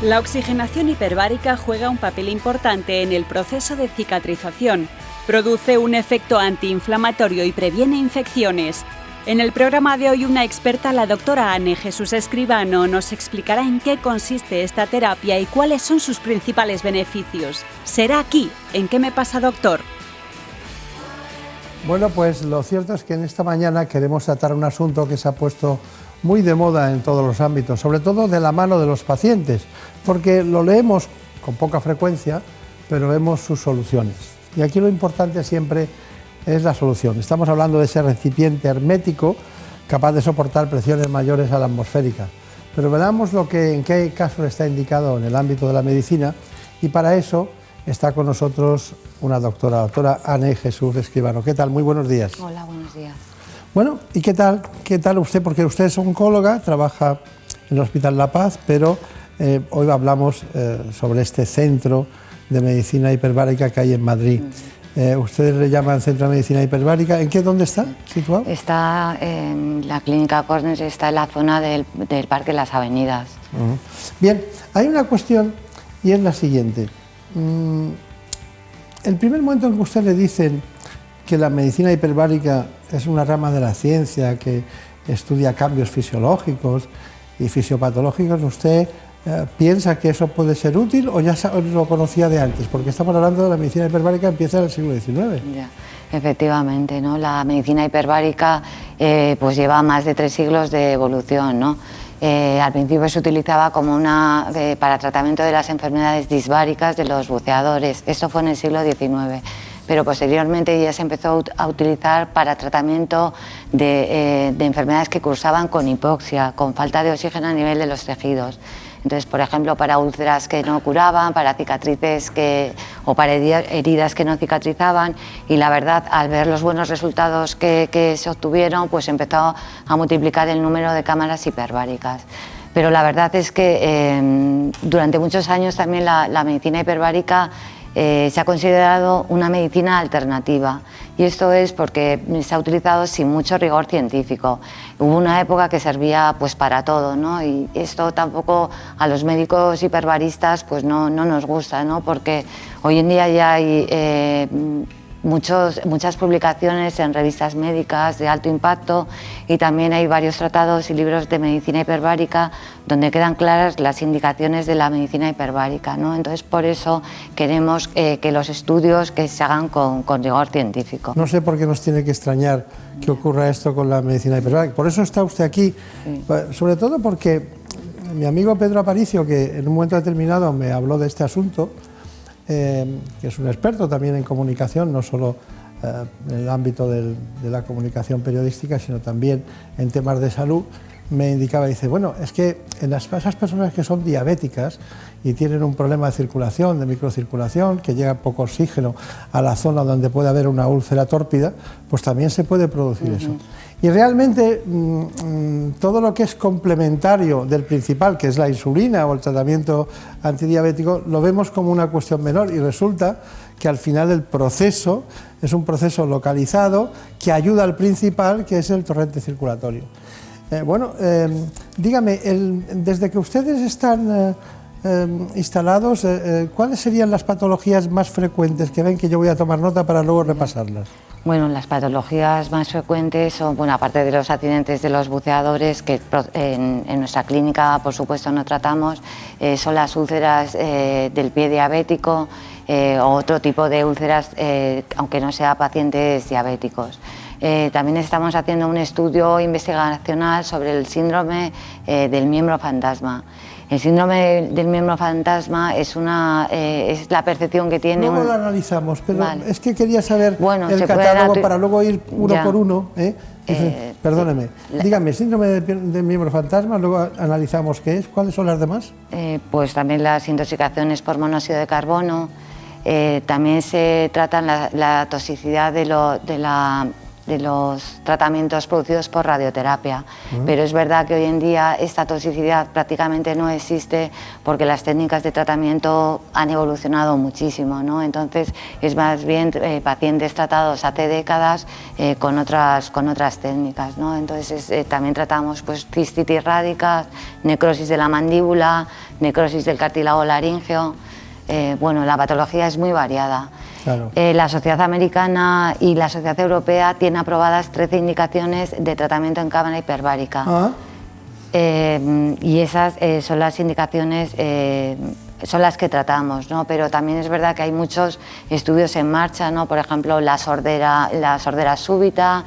La oxigenación hiperbárica juega un papel importante en el proceso de cicatrización, produce un efecto antiinflamatorio y previene infecciones. En el programa de hoy, una experta, la doctora Anne Jesús Escribano, nos explicará en qué consiste esta terapia y cuáles son sus principales beneficios. Será aquí, en ¿Qué me pasa, doctor? Bueno, pues lo cierto es que en esta mañana queremos tratar un asunto que se ha puesto muy de moda en todos los ámbitos, sobre todo de la mano de los pacientes, porque lo leemos con poca frecuencia, pero vemos sus soluciones. Y aquí lo importante siempre es la solución. Estamos hablando de ese recipiente hermético capaz de soportar presiones mayores a la atmosférica. Pero veamos en qué caso está indicado en el ámbito de la medicina, y para eso está con nosotros una doctora Anne Jesús Escribano. ¿Qué tal? Muy buenos días. Hola, buenos días. Bueno, ¿y qué tal usted? Porque usted es oncóloga, trabaja en el Hospital La Paz, pero hoy hablamos sobre este centro de medicina hiperbárica que hay en Madrid. Ustedes le llaman Centro de Medicina Hiperbárica. ¿Dónde está situado? Está en la Clínica Corners, está en la zona del Parque Las Avenidas. Bien, hay una cuestión y es la siguiente. El primer momento en que usted le dicen que la medicina hiperbárica es una rama de la ciencia que estudia cambios fisiológicos y fisiopatológicos, ¿usted piensa que eso puede ser útil o ya lo conocía de antes? Porque estamos hablando de la medicina hiperbárica, empieza en el siglo XIX. Ya, efectivamente, ¿no? La medicina hiperbárica pues lleva más de 3 siglos de evolución, ¿no? Al principio se utilizaba como para tratamiento de las enfermedades disbáricas de los buceadores. Esto fue en el siglo XIX. Pero posteriormente ya se empezó a utilizar para tratamiento de enfermedades que cursaban con hipoxia, con falta de oxígeno a nivel de los tejidos. Entonces, por ejemplo, para úlceras que no curaban, para cicatrices o para heridas que no cicatrizaban, y la verdad, al ver los buenos resultados que se obtuvieron, pues empezó a multiplicar el número de cámaras hiperbáricas. Pero la verdad es que durante muchos años también la medicina hiperbárica se ha considerado una medicina alternativa, y esto es porque se ha utilizado sin mucho rigor científico. Hubo una época que servía pues para todo, ¿no? Y esto tampoco a los médicos hiperbaristas pues no nos gusta, ¿no? Porque hoy en día ya hay muchas publicaciones en revistas médicas de alto impacto, y también hay varios tratados y libros de medicina hiperbárica donde quedan claras las indicaciones de la medicina hiperbárica, ¿no? Entonces, por eso queremos que los estudios que se hagan con rigor científico. No sé por qué nos tiene que extrañar que ocurra esto con la medicina hiperbárica. Por eso está usted aquí, sí. Sobre todo porque mi amigo Pedro Aparicio, que en un momento determinado me habló de este asunto, que es un experto también en comunicación, no solo en el ámbito de la comunicación periodística, sino también en temas de salud, me indicaba, dice, bueno, es que en esas personas que son diabéticas y tienen un problema de circulación, de microcirculación, que llega poco oxígeno a la zona donde puede haber una úlcera tórpida, pues también se puede producir eso. Y realmente todo lo que es complementario del principal, que es la insulina o el tratamiento antidiabético, lo vemos como una cuestión menor, y resulta que al final el proceso es un proceso localizado que ayuda al principal, que es el torrente circulatorio. Dígame, desde que ustedes están instalados, ¿cuáles serían las patologías más frecuentes que ven, que yo voy a tomar nota para luego repasarlas? Bueno, las patologías más frecuentes son, bueno, aparte de los accidentes de los buceadores, que en nuestra clínica, por supuesto, no tratamos, son las úlceras del pie diabético, o otro tipo de úlceras, aunque no sea pacientes diabéticos. También estamos haciendo un estudio investigacional sobre el síndrome del miembro fantasma. El síndrome del miembro fantasma es la percepción que tiene... Luego lo analizamos, pero vale. Es que quería saber el se catálogo para luego ir uno por uno. Perdóneme, dígame, síndrome del miembro fantasma, luego analizamos qué es, ¿cuáles son las demás? Pues también las intoxicaciones por monóxido de carbono, también se trata la toxicidad de de los tratamientos producidos por radioterapia. Pero es verdad que hoy en día esta toxicidad prácticamente no existe porque las técnicas de tratamiento han evolucionado muchísimo, ¿no? Entonces es más bien pacientes tratados hace décadas con otras técnicas, ¿no? Entonces también tratamos pues cistitis rádicas, necrosis de la mandíbula, necrosis del cartílago laríngeo. Bueno, la patología es muy variada. Claro. La Sociedad Americana y la Sociedad Europea tienen aprobadas 13 indicaciones de tratamiento en cámara hiperbárica. Y esas son las indicaciones, son las que tratamos, ¿no? Pero también es verdad que hay muchos estudios en marcha, ¿no? Por ejemplo, la sordera súbita,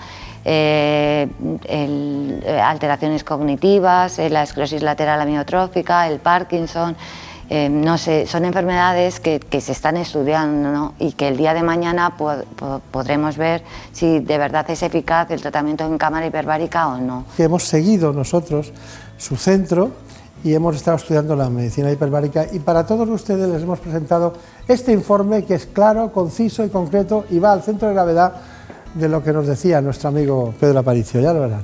alteraciones cognitivas, la esclerosis lateral amiotrófica, el Parkinson. No sé, son enfermedades que se están estudiando, ¿no? Y que el día de mañana podremos ver si de verdad es eficaz el tratamiento en cámara hiperbárica o no. Hemos seguido nosotros su centro y hemos estado estudiando la medicina hiperbárica, y para todos ustedes les hemos presentado este informe que es claro, conciso y concreto y va al centro de gravedad de lo que nos decía nuestro amigo Pedro Aparicio. Ya lo verán.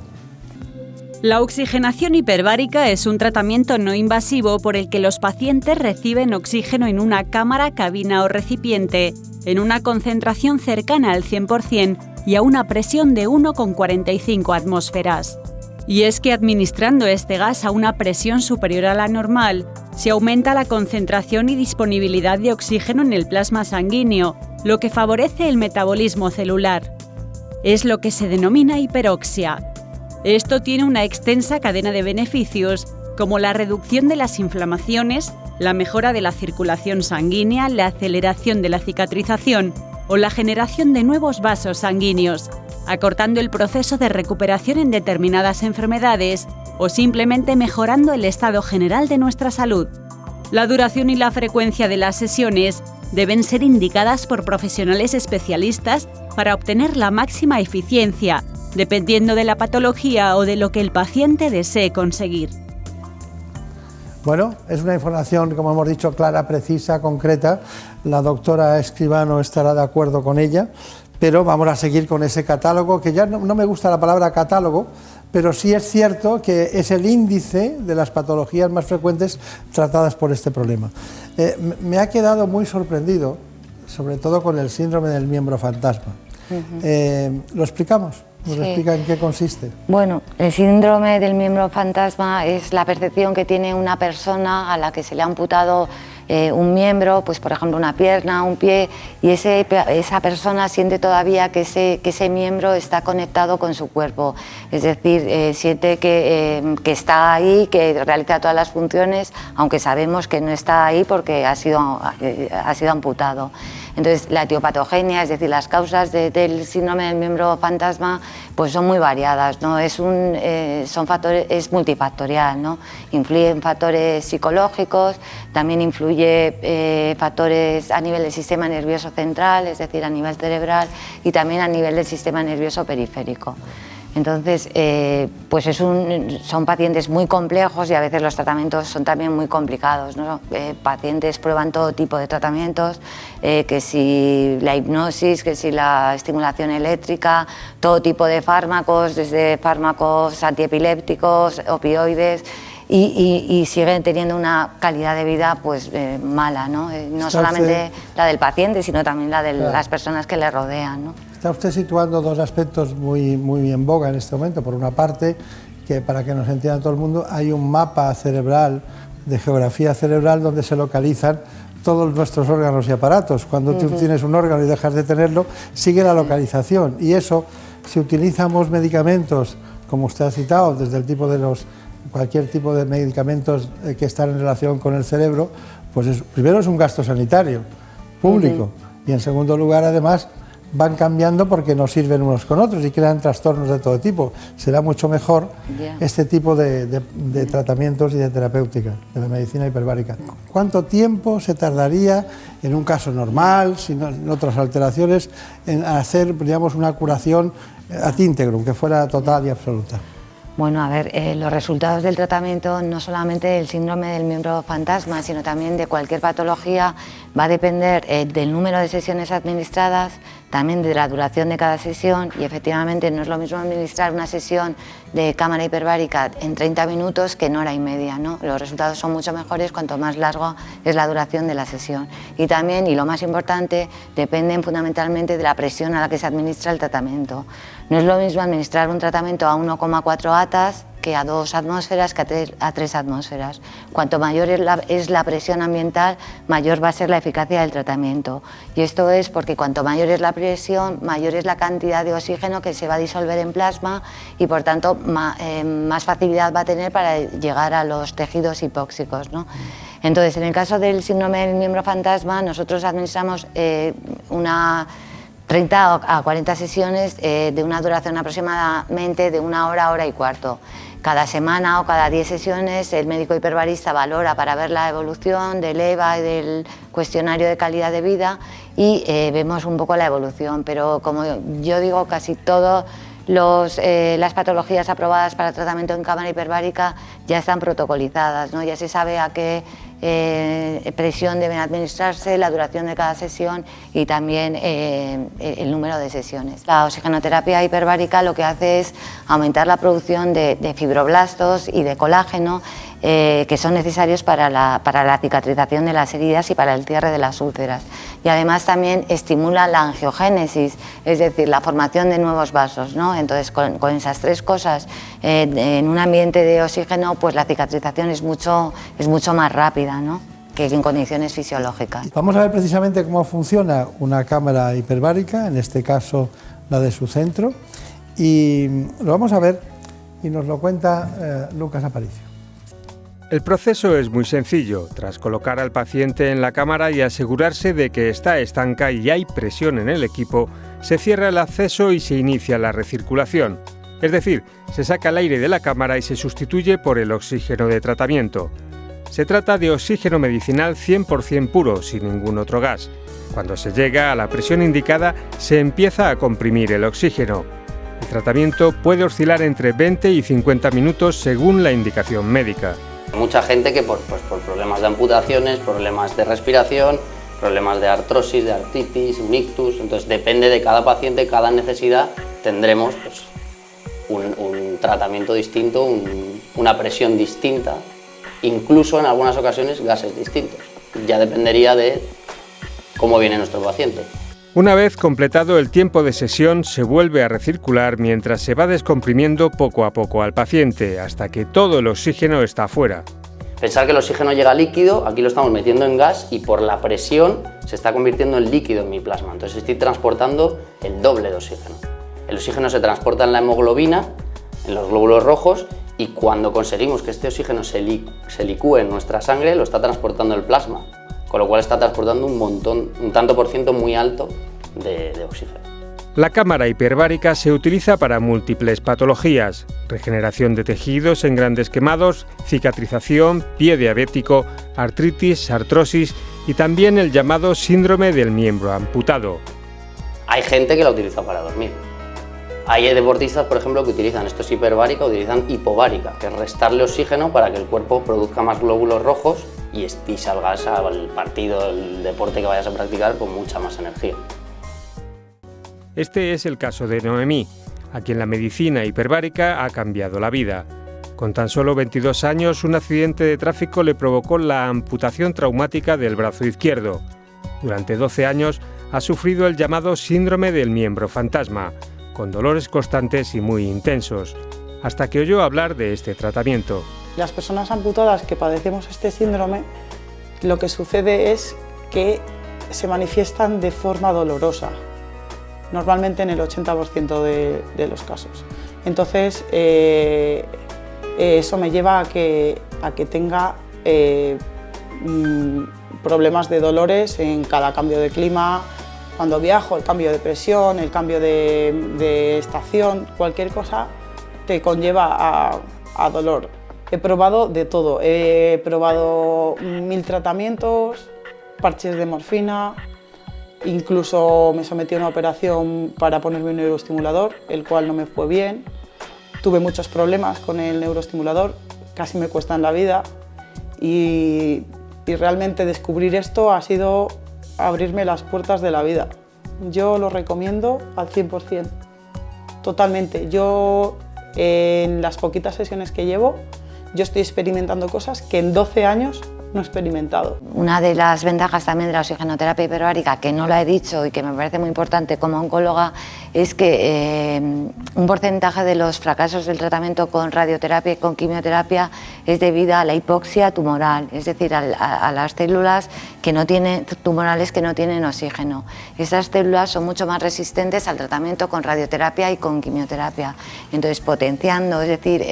La oxigenación hiperbárica es un tratamiento no invasivo por el que los pacientes reciben oxígeno en una cámara, cabina o recipiente, en una concentración cercana al 100% y a una presión de 1,45 atmósferas. Y es que administrando este gas a una presión superior a la normal, se aumenta la concentración y disponibilidad de oxígeno en el plasma sanguíneo, lo que favorece el metabolismo celular. Es lo que se denomina hiperoxia. Esto tiene una extensa cadena de beneficios, como la reducción de las inflamaciones, la mejora de la circulación sanguínea, la aceleración de la cicatrización o la generación de nuevos vasos sanguíneos, acortando el proceso de recuperación en determinadas enfermedades o simplemente mejorando el estado general de nuestra salud. La duración y la frecuencia de las sesiones deben ser indicadas por profesionales especialistas para obtener la máxima eficiencia, dependiendo de la patología o de lo que el paciente desee conseguir. Bueno, es una información, como hemos dicho, clara, precisa, concreta. La doctora Escribano estará de acuerdo con ella, pero vamos a seguir con ese catálogo, que ya no me gusta la palabra catálogo, pero sí es cierto que es el índice de las patologías más frecuentes tratadas por este problema. Me ha quedado muy sorprendido, sobre todo con el síndrome del miembro fantasma. ¿Lo explicamos? ¿Nos explica en qué consiste? Bueno, el síndrome del miembro fantasma es la percepción que tiene una persona a la que se le ha amputado un miembro, pues por ejemplo una pierna, un pie, y esa persona siente todavía que ese miembro está conectado con su cuerpo, es decir, siente que está ahí, que realiza todas las funciones, aunque sabemos que no está ahí porque ha sido amputado. Entonces, la etiopatogenia, es decir, las causas del síndrome del miembro fantasma, pues son muy variadas, ¿no? Es multifactorial, ¿no? Influyen factores psicológicos, también influye factores a nivel del sistema nervioso central, es decir, a nivel cerebral, y también a nivel del sistema nervioso periférico. Entonces, pues son pacientes muy complejos y a veces los tratamientos son también muy complicados, ¿no? Pacientes prueban todo tipo de tratamientos, que si la hipnosis, que si la estimulación eléctrica, todo tipo de fármacos, desde fármacos antiepilépticos, opioides, y siguen teniendo una calidad de vida pues mala, ¿no? No solamente la del paciente, sino también la de las personas que le rodean, ¿no? Está usted situando dos aspectos muy en boga en este momento. Por una parte, que para que nos entienda todo el mundo, hay un mapa cerebral, de geografía cerebral, donde se localizan todos nuestros órganos y aparatos. Cuando tú tienes un órgano y dejas de tenerlo, sigue la localización. Y eso, si utilizamos medicamentos, como usted ha citado, desde el tipo de cualquier tipo de medicamentos que están en relación con el cerebro, pues primero es un gasto sanitario público, y en segundo lugar, además, van cambiando porque no sirven unos con otros y crean trastornos de todo tipo. Será mucho mejor este tipo de tratamientos y de terapéutica, de la medicina hiperbárica. ¿Cuánto tiempo se tardaría, en un caso normal, sin otras alteraciones, en hacer, digamos, una curación ad integrum, que fuera total y absoluta? Bueno, a ver, los resultados del tratamiento, no solamente del síndrome del miembro fantasma, sino también de cualquier patología, va a depender del número de sesiones administradas, también de la duración de cada sesión, y efectivamente no es lo mismo administrar una sesión de cámara hiperbárica en 30 minutos que en hora y media, ¿no? Los resultados son mucho mejores cuanto más largo es la duración de la sesión. Y también, y lo más importante, dependen fundamentalmente de la presión a la que se administra el tratamiento. No es lo mismo administrar un tratamiento a 1,4 atas que a 2 atmósferas, que a 3 atmósferas. Cuanto mayor es la presión ambiental, mayor va a ser la eficacia del tratamiento. Y esto es porque cuanto mayor es la presión, mayor es la cantidad de oxígeno que se va a disolver en plasma y por tanto más facilidad va a tener para llegar a los tejidos hipóxicos, ¿no? Entonces, en el caso del síndrome del miembro fantasma, nosotros administramos 30 a 40 sesiones de una duración aproximadamente de 1 hora, hora y cuarto. Cada semana o cada 10 sesiones el médico hiperbarista valora para ver la evolución del EVA y del cuestionario de calidad de vida y vemos un poco la evolución, pero como yo digo, casi todas las patologías aprobadas para tratamiento en cámara hiperbárica ya están protocolizadas, ¿no? Ya se sabe a qué presión deben administrarse, la duración de cada sesión y también el número de sesiones. La oxigenoterapia hiperbárica lo que hace es aumentar la producción de fibroblastos y de colágeno que son necesarios para la cicatrización de las heridas y para el cierre de las úlceras. Y además también estimula la angiogénesis, es decir, la formación de nuevos vasos, ¿no? Entonces, con esas 3 cosas, en un ambiente de oxígeno, pues la cicatrización es mucho más rápida, ¿no?, que en condiciones fisiológicas. Vamos a ver precisamente cómo funciona una cámara hiperbárica, en este caso la de su centro, y lo vamos a ver y nos lo cuenta Lucas Aparicio. El proceso es muy sencillo. Tras colocar al paciente en la cámara y asegurarse de que está estanca y hay presión en el equipo, se cierra el acceso y se inicia la recirculación. Es decir, se saca el aire de la cámara y se sustituye por el oxígeno de tratamiento. Se trata de oxígeno medicinal 100% puro, sin ningún otro gas. Cuando se llega a la presión indicada, se empieza a comprimir el oxígeno. El tratamiento puede oscilar entre 20 y 50 minutos según la indicación médica. Mucha gente que por problemas de amputaciones, problemas de respiración, problemas de artrosis, de artritis, un ictus, entonces depende de cada paciente, cada necesidad, tendremos pues, un tratamiento distinto, una presión distinta, incluso en algunas ocasiones gases distintos. Ya dependería de cómo viene nuestro paciente. Una vez completado el tiempo de sesión, se vuelve a recircular mientras se va descomprimiendo poco a poco al paciente, hasta que todo el oxígeno está fuera. Pensar que el oxígeno llega líquido, aquí lo estamos metiendo en gas y por la presión se está convirtiendo en líquido en mi plasma, entonces estoy transportando el doble de oxígeno. El oxígeno se transporta en la hemoglobina, en los glóbulos rojos, y cuando conseguimos que este oxígeno se licúe en nuestra sangre, lo está transportando el plasma, con lo cual está transportando un tanto por ciento muy alto de oxígeno. La cámara hiperbárica se utiliza para múltiples patologías: regeneración de tejidos en grandes quemados, cicatrización, pie diabético, artritis, artrosis y también el llamado síndrome del miembro amputado. Hay gente que la utiliza para dormir. Hay deportistas, por ejemplo, que utilizan esto es hiperbárica, utilizan hipobárica, que es restarle oxígeno para que el cuerpo produzca más glóbulos rojos y salgas al partido, el deporte que vayas a practicar con mucha más energía. Este es el caso de Noemí, a quien la medicina hiperbárica ha cambiado la vida. Con tan solo 22 años, un accidente de tráfico le provocó la amputación traumática del brazo izquierdo. Durante 12 años ha sufrido el llamado síndrome del miembro fantasma, con dolores constantes y muy intensos, hasta que oyó hablar de este tratamiento. Las personas amputadas que padecemos este síndrome, lo que sucede es que se manifiestan de forma dolorosa, normalmente en el 80% de los casos. Entonces, eso me lleva a que tenga problemas de dolores en cada cambio de clima, cuando viajo, el cambio de presión, el cambio de estación, cualquier cosa te conlleva a dolor. He probado de todo, he probado 1000 tratamientos, parches de morfina, incluso me sometí a una operación para ponerme un neuroestimulador, el cual no me fue bien. Tuve muchos problemas con el neuroestimulador, casi me cuestan la vida y realmente descubrir esto ha sido abrirme las puertas de la vida. Yo lo recomiendo al 100%, totalmente. Yo, en las poquitas sesiones que llevo, yo estoy experimentando cosas que en 12 años no he experimentado. Una de las ventajas también de la oxigenoterapia hiperbárica, que no la he dicho y que me parece muy importante como oncóloga, es que un porcentaje de los fracasos del tratamiento con radioterapia y con quimioterapia es debido a la hipoxia tumoral, es decir, a las células tumorales que no tienen oxígeno. Esas células son mucho más resistentes al tratamiento con radioterapia y con quimioterapia. Entonces, potenciando, es decir,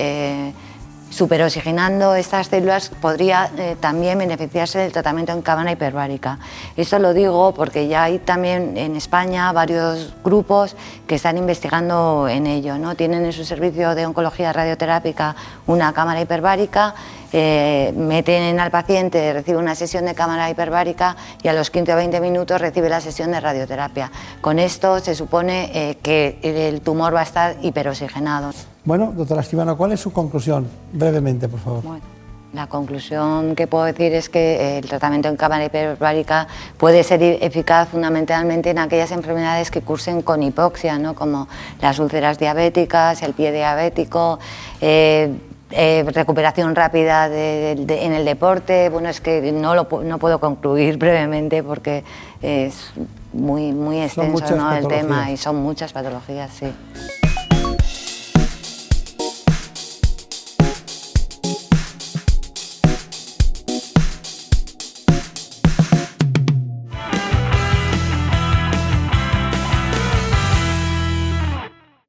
superoxigenando estas células podría también beneficiarse del tratamiento en cámara hiperbárica. Esto lo digo porque ya hay también en España varios grupos que están investigando en ello, ¿no? Tienen en su servicio de oncología radioterápica una cámara hiperbárica, meten al paciente, recibe una sesión de cámara hiperbárica y a los 15 o 20 minutos recibe la sesión de radioterapia. Con esto se supone que el tumor va a estar hiperoxigenado. Bueno, doctora Escribano, ¿cuál es su conclusión? Brevemente, por favor. Bueno, la conclusión que puedo decir es que el tratamiento en cámara hiperbárica puede ser eficaz fundamentalmente en aquellas enfermedades que cursen con hipoxia, ¿no? Como las úlceras diabéticas, el pie diabético, recuperación rápida en el deporte. Bueno, es que no puedo concluir brevemente porque es muy extenso, ¿no?, el tema, y son muchas patologías, sí.